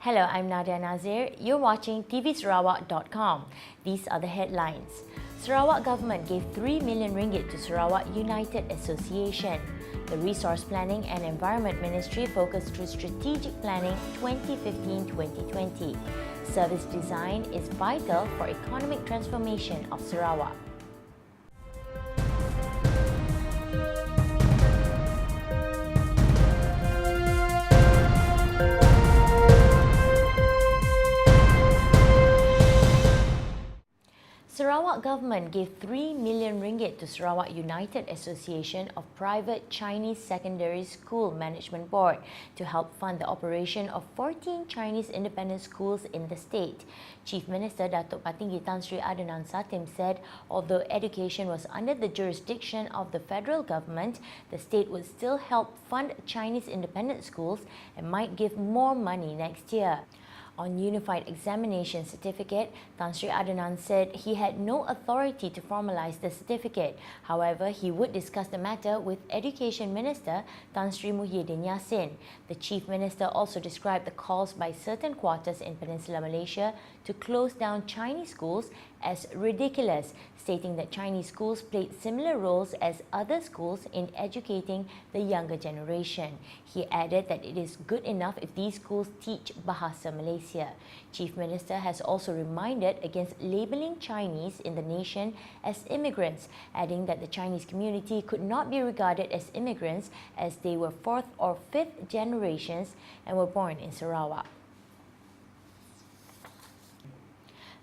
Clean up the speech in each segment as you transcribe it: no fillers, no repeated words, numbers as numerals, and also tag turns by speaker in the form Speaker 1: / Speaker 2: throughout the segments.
Speaker 1: Hello, I'm Nadia Nazir. You're watching tvsarawak.com. These are the headlines. Sarawak government gave 3 million ringgit to Sarawak United Association. The Resource Planning and Environment Ministry focused through strategic planning 2015-2020. Service design is vital for economic transformation of Sarawak. Sarawak government gave 3 million ringgit to Sarawak United Association of Private Chinese Secondary School Management Board to help fund the operation of 14 Chinese independent schools in the state. Chief Minister Datuk Patinggi Tan Sri Adnan Satim said although education was under the jurisdiction of the federal government, the state would still help fund Chinese independent schools and might give more money next year. On Unified Examination Certificate, Tan Sri Adnan said he had no authority to formalise the certificate. However, he would discuss the matter with Education Minister Tan Sri Muhyiddin Yassin. The Chief Minister also described the calls by certain quarters in Peninsular Malaysia to close down Chinese schools as ridiculous, stating that Chinese schools played similar roles as other schools in educating the younger generation. He added that it is good enough if these schools teach Bahasa Malaysia. Chief Minister has also reminded against labelling Chinese in the nation as immigrants, adding that the Chinese community could not be regarded as immigrants as they were 4th or 5th generations and were born in Sarawak.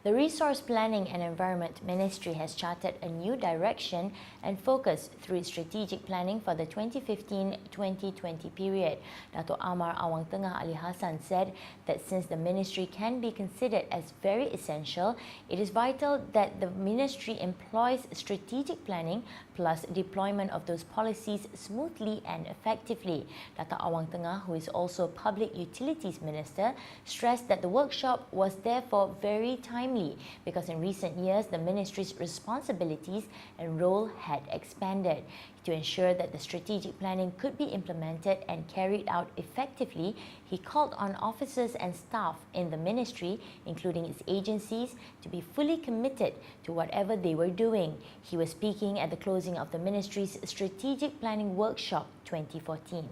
Speaker 1: The Resource Planning and Environment Ministry has charted a new direction and focus through its strategic planning for the 2015-2020 period. Dato' Amar Awang Tengah Ali Hassan said that since the ministry can be considered as very essential, it is vital that the ministry employs strategic planning plus deployment of those policies smoothly and effectively. Dato' Awang Tengah, who is also Public Utilities Minister, stressed that the workshop was therefore very timely because in recent years the ministry's responsibilities and role had expanded. To ensure that the strategic planning could be implemented and carried out effectively, he called on officers and staff in the ministry, including its agencies, to be fully committed to whatever they were doing. He was speaking at the closing of the ministry's Strategic Planning Workshop 2014.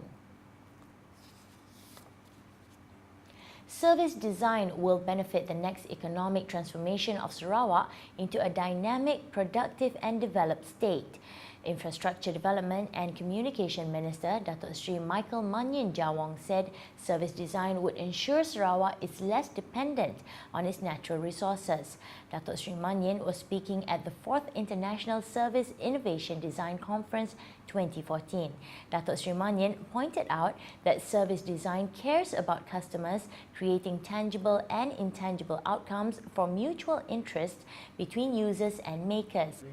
Speaker 1: Service design will benefit the next economic transformation of Sarawak into a dynamic, productive and developed state. Infrastructure Development and Communication Minister Datuk Sri Michael Manyin Jawong said service design would ensure Sarawak is less dependent on its natural resources. Datuk Sri Manyin was speaking at the 4th International Service Innovation Design Conference 2014. Datuk Sri Manyin pointed out that service design cares about customers, creating tangible and intangible outcomes for mutual interest between users and makers.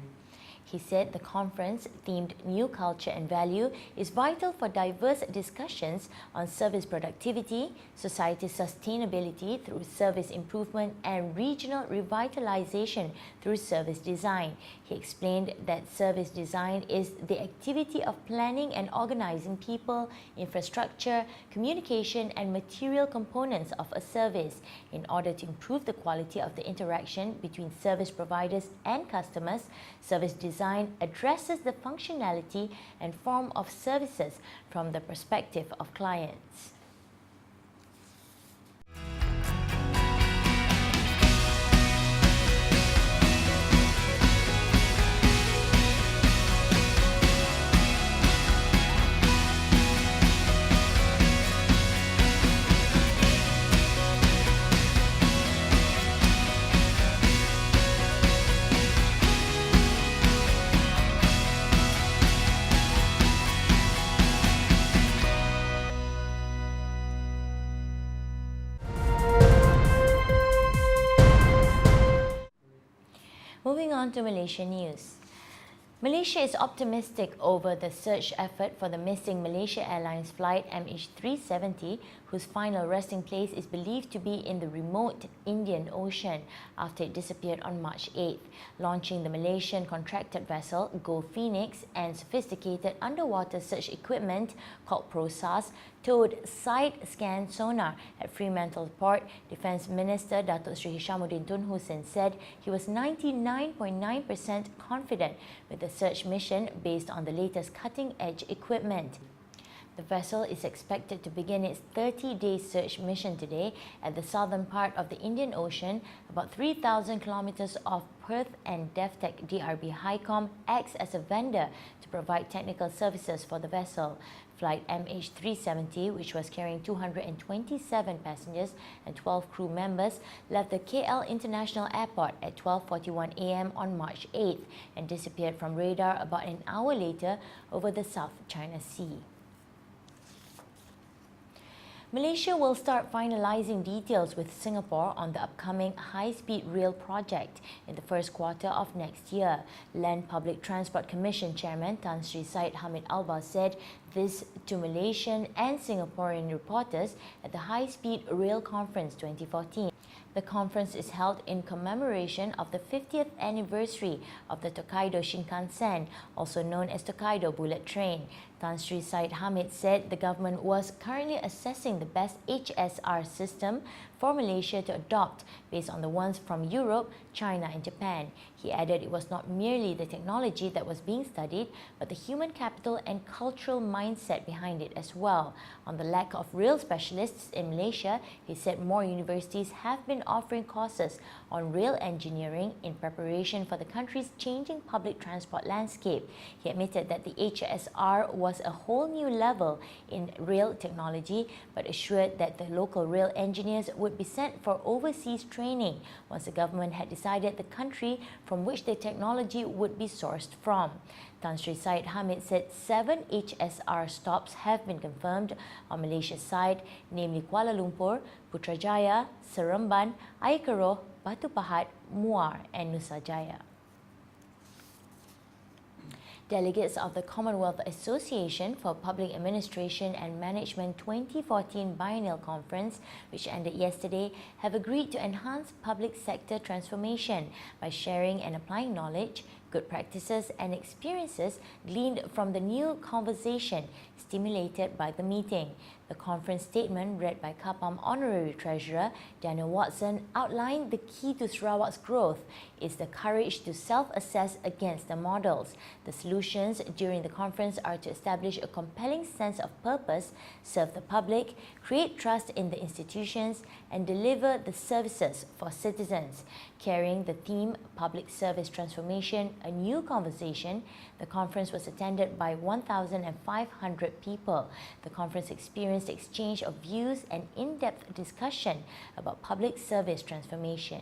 Speaker 1: He said the conference, themed New Culture and Value, is vital for diverse discussions on service productivity, society sustainability through service improvement, and regional revitalization through service design. He explained that service design is the activity of planning and organizing people, infrastructure, communication, and material components of a service in order to improve the quality of the interaction between service providers and customers. Service design addresses the functionality and form of services from the perspective of clients. Moving on to Malaysian news. Malaysia is optimistic over the search effort for the missing Malaysia Airlines flight MH370, whose final resting place is believed to be in the remote Indian Ocean after it disappeared on March 8th. Launching the Malaysian contracted vessel Go Phoenix and sophisticated underwater search equipment called ProSAR towed side-scan sonar at Fremantle Port, Defence Minister Datuk Seri Hishamuddin Tun Hussein said he was 99.9% confident with the search mission based on the latest cutting-edge equipment. The vessel is expected to begin its 30-day search mission today at the southern part of the Indian Ocean, about 3,000 kilometres off Perth, and DevTech DRB HiCom acts as a vendor to provide technical services for the vessel. Flight MH370, which was carrying 227 passengers and 12 crew members, left the KL International Airport at 12:41 a.m. on March 8th and disappeared from radar about an hour later over the South China Sea. Malaysia will start finalising details with Singapore on the upcoming high-speed rail project in the first quarter of next year. Land Public Transport Commission Chairman Tan Sri Syed Hamid Albar said this to Malaysian and Singaporean reporters at the High Speed Rail Conference 2014. The conference is held in commemoration of the 50th anniversary of the Tokaido Shinkansen, also known as Tokaido Bullet Train. Tan Sri Syed Hamid said the government was currently assessing the best HSR system for Malaysia to adopt based on the ones from Europe, China and Japan. He added it was not merely the technology that was being studied, but the human capital and cultural mindset behind it as well. On the lack of rail specialists in Malaysia, he said more universities have been offering courses on rail engineering in preparation for the country's changing public transport landscape. He admitted that the HSR was a whole new level in rail technology, but assured that the local rail engineers would be sent for overseas training once the government had decided the country from which the technology would be sourced from. Tan Sri Syed Hamid said 7 HSR stops have been confirmed on Malaysia's side, namely Kuala Lumpur, Putrajaya, Seremban, Ayer Keroh, Batu Pahat, Muar and Nusa Jaya. Delegates of the Commonwealth Association for Public Administration and Management 2014 Biennial Conference, which ended yesterday, have agreed to enhance public sector transformation by sharing and applying knowledge, good practices and experiences gleaned from the new conversation stimulated by the meeting. The conference statement, read by KAPAM Honorary Treasurer Daniel Watson, outlined the key to Sarawak's growth is the courage to self-assess against the models. The solutions during the conference are to establish a compelling sense of purpose, serve the public, create trust in the institutions, and deliver the services for citizens. Carrying the theme Public Service Transformation, a New Conversation, the conference was attended by 1,500 people. The conference experienced exchange of views and in-depth discussion about public service transformation.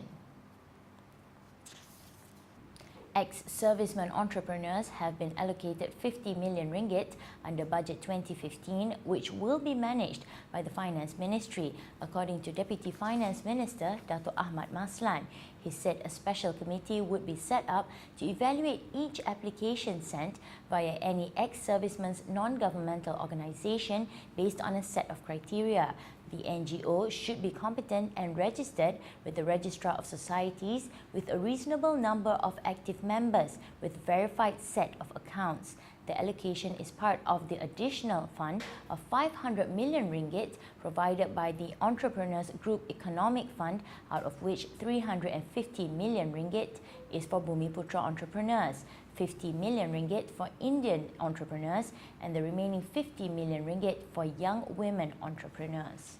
Speaker 1: Ex-servicemen entrepreneurs have been allocated 50 million ringgit under Budget 2015, which will be managed by the Finance Ministry, according to Deputy Finance Minister Dato' Ahmad Maslan. He said a special committee would be set up to evaluate each application sent via any ex-serviceman's non-governmental organisation based on a set of criteria. The NGO should be competent and registered with the Registrar of Societies with a reasonable number of active members with verified set of accounts. The allocation is part of the additional fund of 500 million ringgit provided by the Entrepreneurs Group Economic Fund, out of which 350 million ringgit is for Bumiputra entrepreneurs, 50 million ringgit for Indian entrepreneurs, and the remaining 50 million ringgit for young women entrepreneurs.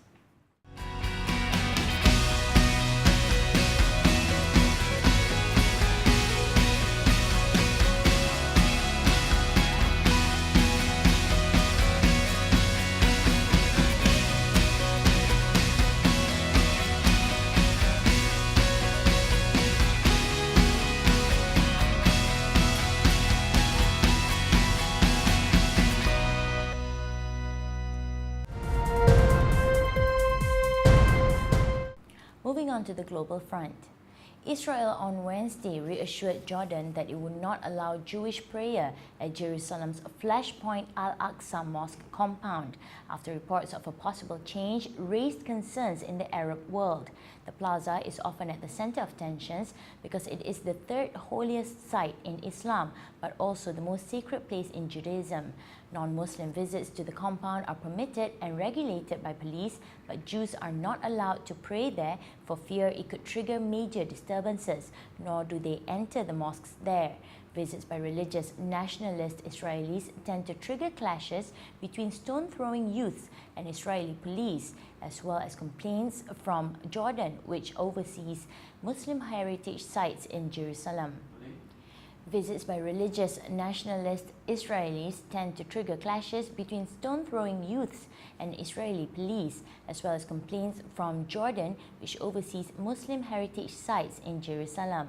Speaker 1: Moving on to the global front. Israel on Wednesday reassured Jordan that it would not allow Jewish prayer at Jerusalem's Flashpoint Al-Aqsa Mosque compound after reports of a possible change raised concerns in the Arab world. The plaza is often at the center of tensions because it is the third holiest site in Islam, but also the most sacred place in Judaism. Non-Muslim visits to the compound are permitted and regulated by police, but Jews are not allowed to pray there for fear it could trigger major disturbances, nor do they enter the mosques there. Visits by religious nationalist Israelis tend to trigger clashes between stone-throwing youths and Israeli police, as well as complaints from Jordan, which oversees Muslim heritage sites in Jerusalem. Visits by religious nationalist Israelis tend to trigger clashes between stone-throwing youths and Israeli police, as well as complaints from Jordan, which oversees Muslim heritage sites in Jerusalem.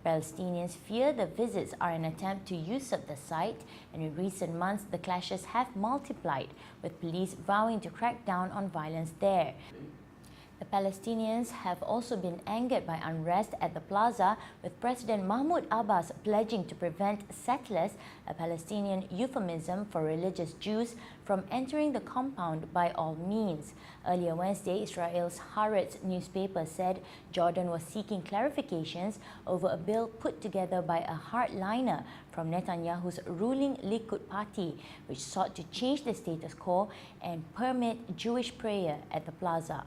Speaker 1: Palestinians fear the visits are an attempt to usurp the site, and in recent months the clashes have multiplied, with police vowing to crack down on violence there. The Palestinians have also been angered by unrest at the plaza, with President Mahmoud Abbas pledging to prevent settlers, a Palestinian euphemism for religious Jews, from entering the compound by all means. Earlier Wednesday, Israel's Haaretz newspaper said Jordan was seeking clarifications over a bill put together by a hardliner from Netanyahu's ruling Likud party, which sought to change the status quo and permit Jewish prayer at the plaza.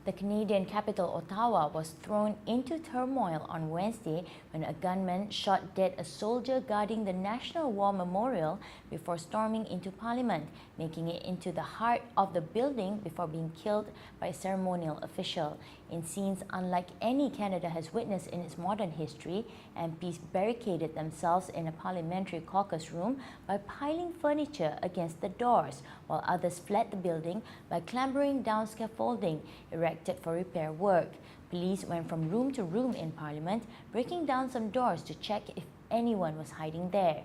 Speaker 1: The Canadian capital, Ottawa, was thrown into turmoil on Wednesday when a gunman shot dead a soldier guarding the National War Memorial before storming into Parliament, making it into the heart of the building before being killed by a ceremonial official. In scenes unlike any Canada has witnessed in its modern history, MPs barricaded themselves in a parliamentary caucus room by piling furniture against the doors, while others fled the building by clambering down scaffolding erected for repair work. Police went from room to room in Parliament, breaking down some doors to check if anyone was hiding there.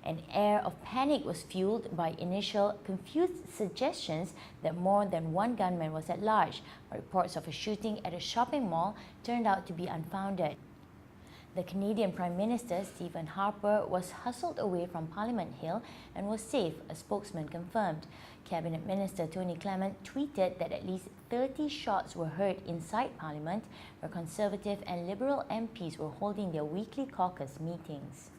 Speaker 1: An air of panic was fueled by initial confused suggestions that more than one gunman was at large, but reports of a shooting at a shopping mall turned out to be unfounded. The Canadian Prime Minister, Stephen Harper, was hustled away from Parliament Hill and was safe, a spokesman confirmed. Cabinet Minister Tony Clement tweeted that at least 30 shots were heard inside Parliament, where Conservative and Liberal MPs were holding their weekly caucus meetings.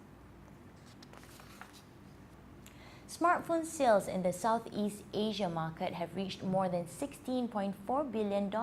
Speaker 1: Smartphone sales in the Southeast Asia market have reached more than $16.4 billion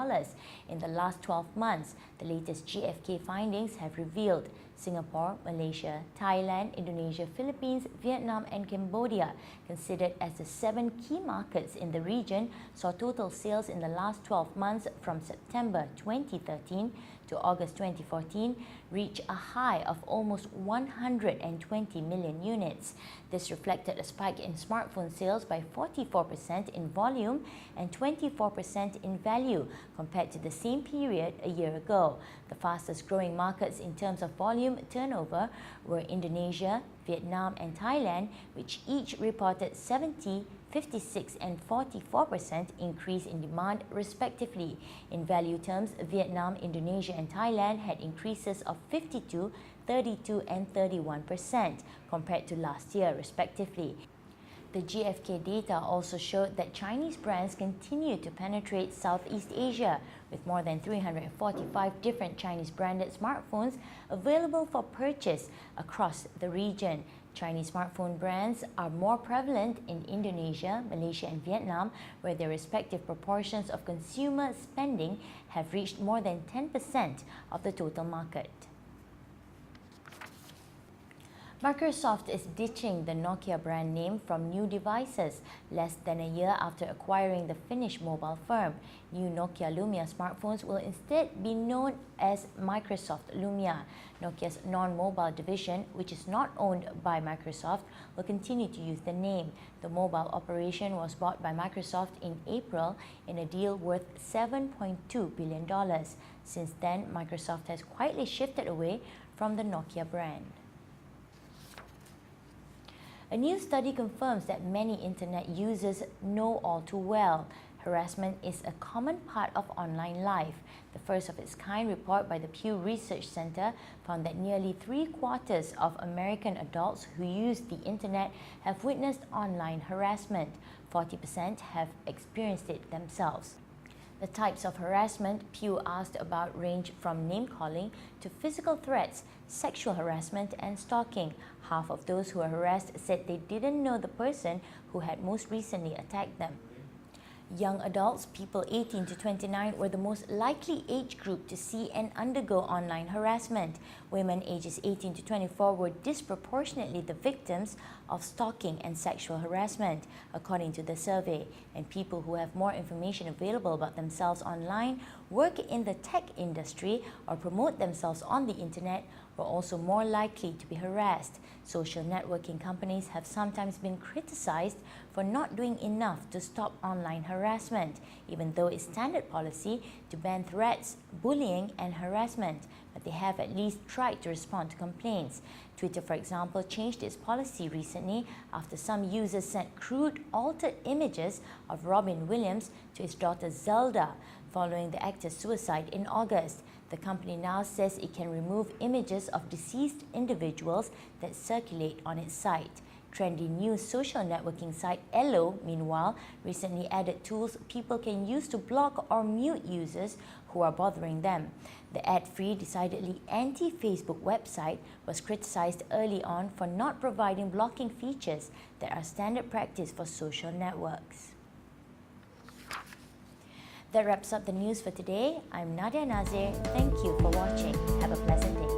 Speaker 1: in the last 12 months, the latest GfK findings have revealed. Singapore, Malaysia, Thailand, Indonesia, Philippines, Vietnam and Cambodia, considered as the 7 key markets in the region, saw total sales in the last 12 months from September 2013 to August 2014 reach a high of almost 120 million units. This reflected a spike in smartphone sales by 44% in volume and 24% in value compared to the same period a year ago. The fastest growing markets in terms of volume turnover were Indonesia, Vietnam and Thailand, which each reported 70%, 56% and 44% increase in demand respectively. In value terms, Vietnam, Indonesia and Thailand had increases of 52%, 32% and 31% compared to last year respectively. The GfK data also showed that Chinese brands continue to penetrate Southeast Asia, with more than 345 different Chinese branded smartphones available for purchase across the region. Chinese smartphone brands are more prevalent in Indonesia, Malaysia and Vietnam, where their respective proportions of consumer spending have reached more than 10% of the total market. Microsoft is ditching the Nokia brand name from new devices less than a year after acquiring the Finnish mobile firm. New Nokia Lumia smartphones will instead be known as Microsoft Lumia. Nokia's non-mobile division, which is not owned by Microsoft, will continue to use the name. The mobile operation was bought by Microsoft in April in a deal worth $7.2 billion. Since then, Microsoft has quietly shifted away from the Nokia brand. A new study confirms that many internet users know all too well. harassment is a common part of online life. The first of its kind report by the Pew Research Center found that nearly 3/4 of American adults who use the internet have witnessed online harassment. 40% have experienced it themselves. The types of harassment Pew asked about range from name-calling to physical threats, sexual harassment and stalking. Half of those who were harassed said they didn't know the person who had most recently attacked them. Young adults, people 18 to 29, were the most likely age group to see and undergo online harassment. Women ages 18 to 24 were disproportionately the victims of stalking and sexual harassment, according to the survey. And people who have more information available about themselves online, work in the tech industry, or promote themselves on the internet were also more likely to be harassed. Social networking companies have sometimes been criticized for not doing enough to stop online harassment, even though it's standard policy to ban threats, bullying and harassment, but they have at least tried to respond to complaints. Twitter, for example, changed its policy recently after some users sent crude, altered images of Robin Williams to his daughter Zelda following the actor's suicide in August. The company now says it can remove images of deceased individuals that circulate on its site. Trendy new social networking site Ello, meanwhile, recently added tools people can use to block or mute users who are bothering them. The ad-free, decidedly anti-Facebook website was criticized early on for not providing blocking features that are standard practice for social networks. That wraps up the news for today. I'm Nadia Nazir. Thank you for watching. Have a pleasant day.